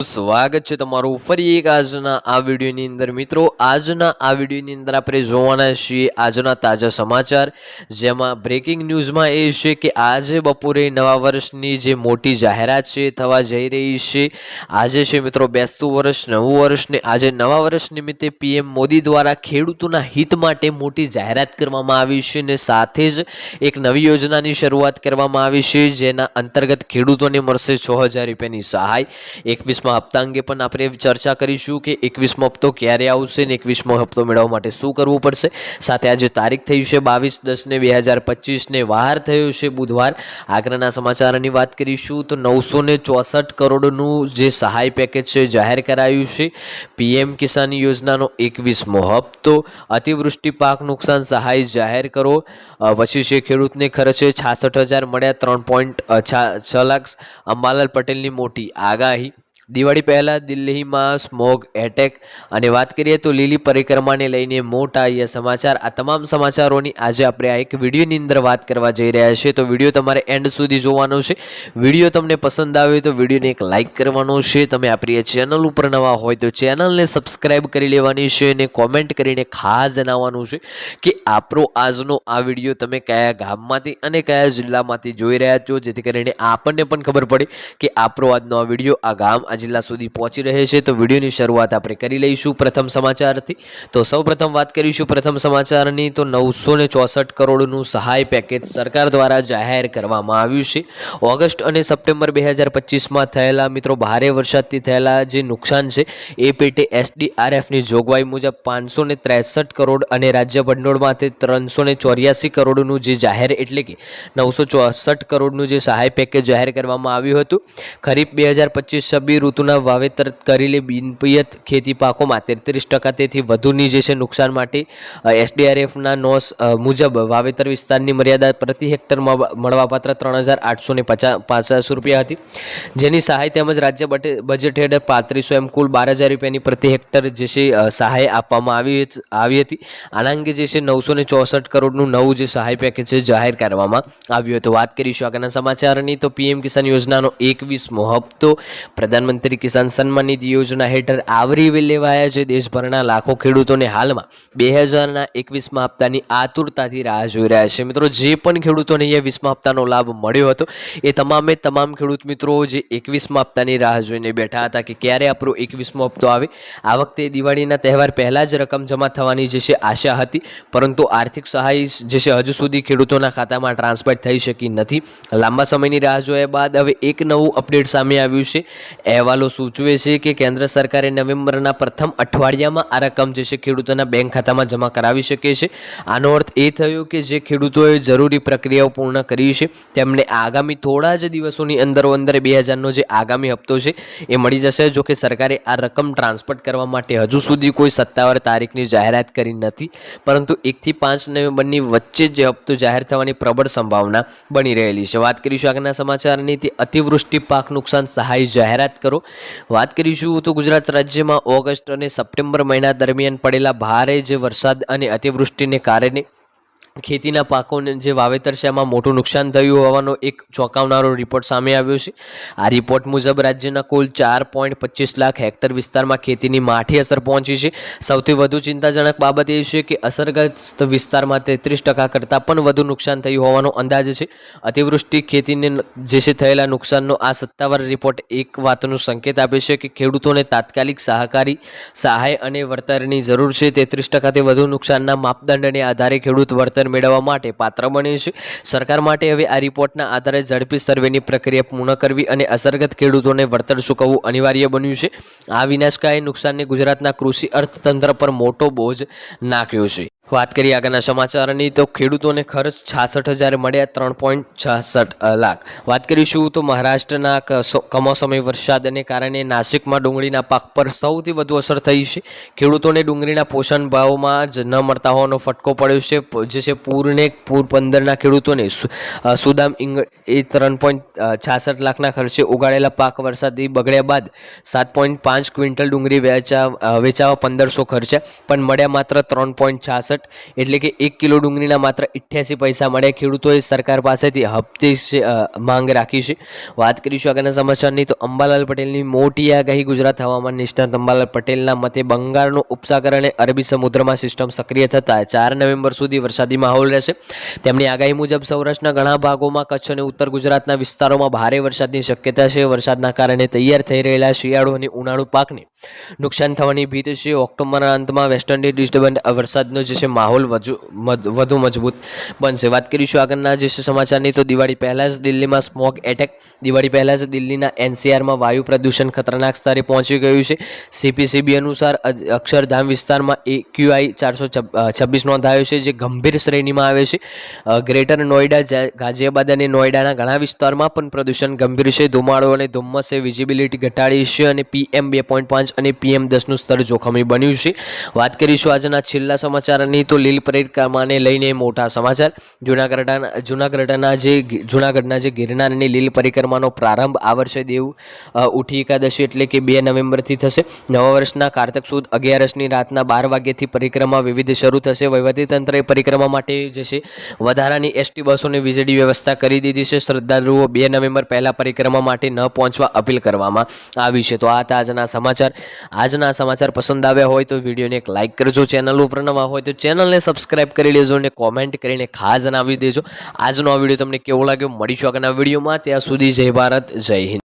સ્વાગત છે તમારું ફરી એક આજના આ વિડીયોની અંદર મિત્રો આજના આ વિડીયોની અંદર આપણે જોવાના છીએ આજના તાજા સમાચાર જેમાં બ્રેકિંગ ન્યૂઝમાં એ છે કે આજે બપોરે નવા વર્ષની જે મોટી જાહેરાત છે થવા જઈ રહી છે। આજે છે મિત્રો બેસતું વર્ષ નવું વર્ષ ને આજે નવા વર્ષ નિમિત્તે પીએમ મોદી દ્વારા ખેડૂતોના હિત માટે મોટી જાહેરાત કરવામાં આવી છે ને સાથે જ એક નવી યોજનાની શરૂઆત કરવામાં આવી છે જેના અંતર્ગત ખેડૂતોને મળશે 6000 રૂપિયાની સહાય। 21 हप्ता अंगे पण आपणे चर्चा करीशुं कि 21मो हप्तो क्यारे आवशे ने 21मो हप्तो मेळववा माटे शुं करवुं पड़शे। साथे आज तारीख थई छे 22/10/2025 ने वार थयो छे बुधवार। आगळना समाचारोनी वात करीशुं तो 964 करोड़नुं जे सहाय पेकेज छे जाहेर करायुं छे। पीएम किसान योजनानो 21मो हप्तो, अतिवृष्टि पाक नुकसान सहाय जाहेर करो। वची छे खेडूतने खर्चे 66,000 मळ्या 3.6 लाख। अंबालाल पटेलनी मोटी आगाही। दिवाળી પહેલા દિલ્હીમાં સ્મોગ એટેક અને વાત કરીએ તો લીલી પરિક્રમાને લઈને મોટા એ સમાચાર। આ તમામ સમાચારોની આજે આપણે આ એક વિડીયોની અંદર વાત કરવા જઈ રહ્યા છીએ તો વિડીયો તમારે એન્ડ સુધી જોવાનો છે। વિડીયો તમને પસંદ આવે તો વિડીયોને એક લાઇક કરવાનો છે। તમે આપણી આ ચેનલ ઉપર નવા હોય તો ચેનલને સબસ્ક્રાઇબ કરી લેવાની છે અને કોમેન્ટ કરીને ખાસ જણાવવાનું છે કે આપણો આજનો આ વિડીયો તમે કયા ગામમાંથી અને કયા જિલ્લામાંથી જોઈ રહ્યા છો જેથી કરીને આપણને પણ ખબર પડે કે આપણો આજનો આ વિડીયો આ ગામ जिला सुधी पहुंची रहे छे। तो वीडियो की शुरुआत आपणे करी लईशुं प्रथम समाचार थी। तो सौ प्रथम बात करीशुं प्रथम समाचार नी तो 964 करोड़नुं सहाय पेकेज सरकार द्वारा जाहेर करवामां आव्युं छे। ऑगस्ट और सप्टेम्बर 2025 में थयेला मित्रों भारे वरसादथी थयेला जे नुकसान छे ए पेटे एसडीआरएफ नी जोगवाई मुजब 563 करोड़ और राज्य भंडोळमांथी 384 करोड़नुं जे जाहेर एटले के 964 करोड़नुं जे सहाय पेकेज जाहेर करवामां आव्युं हतुं। खरीफ 2025-26 ऋतुना वावेतर करेली बिनपियत खेती पाकों में 33% तेथी वधुनी जे छे नुकसान माटे एसडीआरएफ ना नोस मुजब वावेतर विस्तारनी मर्यादा प्रति हेक्टर मळवापात्र 3,850 रूपिया हती जेनी सहाय तेमज राज्य बजेट हेठळ 3500 एम कुल 12,000 रूपियानी प्रति हेक्टर जे छे सहाय आपवामां आवी हती। आना अंगे जे छे 964 करोड़नुं नवुं जे सहाय पेकेज जाहेर करवामां आव्युं हतुं। वात करीशुं आगळना समाचारनी तो पीएम किसान योजनानो 21मो हप्तो प्रधानमंत्री किसान सन्मान निधि योजना हेठळ आवरी लेवाया छे। देशभરના लाखों ખેડૂતોને હાલમાં 2021માં હપ્તાની આતુરતાથી રાહ જોઈ રહ્યા છે। મિત્રો જે પણ ખેડૂતોને એ 20મા હપ્તાનો લાભ મળ્યો હતો એ તમામે તમામ ખેડૂત મિત્રો જે 21મા હપ્તાની રાહ જોઈને બેઠા હતા કે ક્યારે આપણો 21મો હપ્તો આવે। આ વખતે દિવાળીના તહેવાર પહેલા જ રકમ જમા થવાની જે છે આશા હતી પરંતુ આર્થિક સહાય જે છે હજુ સુધી ખેડૂતોના ખાતામાં ટ્રાન્સફર થઈ શકી નથી। લાંબા સમયની રાહ જોયા બાદ હવે એક નવું અપડેટ સામે આવ્યું છે। अहवालों सूचवे छे कि केंद्र सरकारे नवेम्बरना प्रथम अठवाडियामां आ रकम जे छे खेडूतोना बैंक खातामां जमा करावी शके छे। आनो अर्थ ए थयो कि जे खेडूतोए जरूरी प्रक्रियाओ पूर्ण करी छे तेमने आगामी थोड़ा ज दिवसोनी अंदर 2000 नो जे आगामी हप्तो छे ए मळी जशे। जो कि सरकारे आ रकम ट्रांसफर करवा माटे हजू सुधी कोई सत्तावार तारीखनी जाहेरात करी नथी परंतु 1 થી 5 नवेम्बरनी वच्चे जे हप्तो जाहेर थवानी प्रबळ संभावना बनी रहेली छे। वात करीशुं आगळना समाचारनी ते अतिवृष्टि पाक नुकसान सहाय जाहेरात करो। बात करीशुं तो गुजरात राज्य में ऑगस्ट और सप्टेम्बर महीना दरमियान पड़ेला भारे जे वरसाद और अतिवृष्टिने कारणे ખેતીના પાકોને જે વાવેતર છે એમાં મોટું નુકસાન થયું હોવાનો એક ચોંકાવનારો રિપોર્ટ સામે આવ્યો છે। આ રિપોર્ટ મુજબ રાજ્યના કુલ 4.25 લાખ હેક્ટર વિસ્તારમાં ખેતીની માઠી અસર પહોંચી છે। સૌથી વધુ ચિંતાજનક બાબત એ છે કે અસરગ્રસ્ત વિસ્તારમાં 33% કરતાં પણ વધુ નુકસાન થયું હોવાનો અંદાજ છે। અતિવૃષ્ટિ ખેતીને જે છે થયેલા નુકસાનનો આ સત્તાવાર રિપોર્ટ એક વાતનો સંકેત આપે છે કે ખેડૂતોને તાત્કાલિક સહકારી સહાય અને વળતરની જરૂર છે। 33%થી વધુ નુકસાનના માપદંડને આધારે ખેડૂત વળતર મેળવવા માટે પાત્ર બને છે। સરકાર માટે હવે આ રિપોર્ટના આધારે ઝડપી સર્વેની પ્રક્રિયા પૂર્ણ કરવી અને અસરગ્રસ્ત ખેડૂતોને વળતર ચૂકવવું અનિવાર્ય બન્યું છે। આ વિનાશકારી નુકસાનને ગુજરાતના કૃષિ અર્થતંત્ર પર મોટો બોજ નાખ્યો છે। વાત કરીએ આગળના સમાચારની તો ખેડૂતોને ખર્ચ 66,000 મળ્યા 3.66 લાખ। વાત કરીશું તો મહારાષ્ટ્રના કમોસમી વરસાદને કારણે નાસિકમાં ડુંગળીના પાક પર સૌથી વધુ અસર થઈ છે। ખેડૂતોને ડુંગળીના પોષણ ભાવમાં જ ન મળતા હોવાનો ફટકો પડ્યો છે જે છે પૂર 15ના ખેડૂતોને સુદામ ઇંગળ એ 3.66 લાખના ખર્ચે ઉગાડેલા પાક વરસાદથી બગડ્યા બાદ 7.5 ક્વિન્ટલ ડુંગળી વેચાવા 1500 ખર્ચ્યા પણ મળ્યા માત્ર 3.66 એટલે કે 1 કિલો ડુંગળીના માત્ર 88 પૈસા મળે. ખેડૂતોએ સરકાર પાસેથી હપ્તે માંગ રાખી છે. વાત કરીશું આગળના સમાચારની તો અંબાલાલ પટેલની મોટી આગાહી. ગુજરાત હવામાન નિષ્ણાત અંબાલાલ પટેલના મતે બંગાળનો ઉપસાગર અને અરબી સમુદ્રમાં સિસ્ટમ સક્રિય થતાં 4 નવેમ્બર સુધી વરસાદી માહોલ રહેશે. તેમની આગાહી મુજબ સૌરાષ્ટ્રના ઘણા ભાગોમાં, કચ્છ અને ઉત્તર ગુજરાતના વિસ્તારોમાં ભારે વરસાદની શક્યતા છે. વરસાદના કારણે તૈયાર થઈ રહેલા શિયાળુ અને ઉનાળુ પાકને નુકસાન થવાની ભીત છે. ઓક્ટોબરના અંતમાં વેસ્ટ ઇન્ડિઝ ડિસ્ટર્બન્સ વરસાદનો જે છે માહોલ વધુ મજબૂત બનશે. વાત કરીશું આગળના જે છે સમાચારની તો દિવાળી પહેલાં જ દિલ્હીમાં સ્મોગ એટેક. દિવાળી પહેલાં જ દિલ્હીના એનસીઆરમાં વાયુ પ્રદૂષણ ખતરનાક સ્તરે પહોંચી ગયું છે. CPCB અનુસાર અક્ષરધામ વિસ્તારમાં AQI 426 નોંધાયો છે, જે ગંભીર શ્રેણીમાં આવે છે. ગ્રેટર નોઈડા, ગાઝિયાબાદ અને નોઈડાના ઘણા વિસ્તારમાં પણ પ્રદૂષણ ગંભીર છે. ધુમાડો અને ધુમ્મસે વિઝિબિલિટી ઘટાડી છે અને PM 2.5 અને PM 10નું સ્તર જોખમી બન્યું છે. વાત કરીશું આજના છેલ્લા સમાચારની તો લીલ પરિક્રમાને લઈને મોટા સમાચાર. જૂનાગઢના જે ગિરનારની લીલ પરિક્રમાનો પ્રારંભ આ વર્ષે દેવ ઉઠી એકાદશી એટલે કે 2 નવેમ્બરથી થશે. નવા વર્ષના કારતક સુદ 11ની રાતના 12 વાગ્યાથી પરિક્રમા વિવિધ શરૂ થશે. વહીવટીતંત્રએ પરિક્રમા માટે જે છે વધારાની ST બસોની વીજળી વ્યવસ્થા કરી દીધી છે. શ્રદ્ધાળુઓ 2 નવેમ્બર પહેલાં પરિક્રમા માટે ન પહોંચવા અપીલ કરવામાં આવી છે. તો આ હતા આજના સમાચાર. આજના સમાચાર પસંદ આવ્યા હોય તો વિડીયોને એક લાઇક કરજો. ચેનલ ઉપર નવા હોય તો ચેનલને સબસ્ક્રાઇબ કરી લેજો અને કોમેન્ટ કરીને ખાસ જણાવી દેજો આજનો આ વિડીયો તમને કેવો લાગ્યો. મળીશું આગળના વિડીયોમાં. ત્યાં સુધી જય ભારત, જય હિન્દ.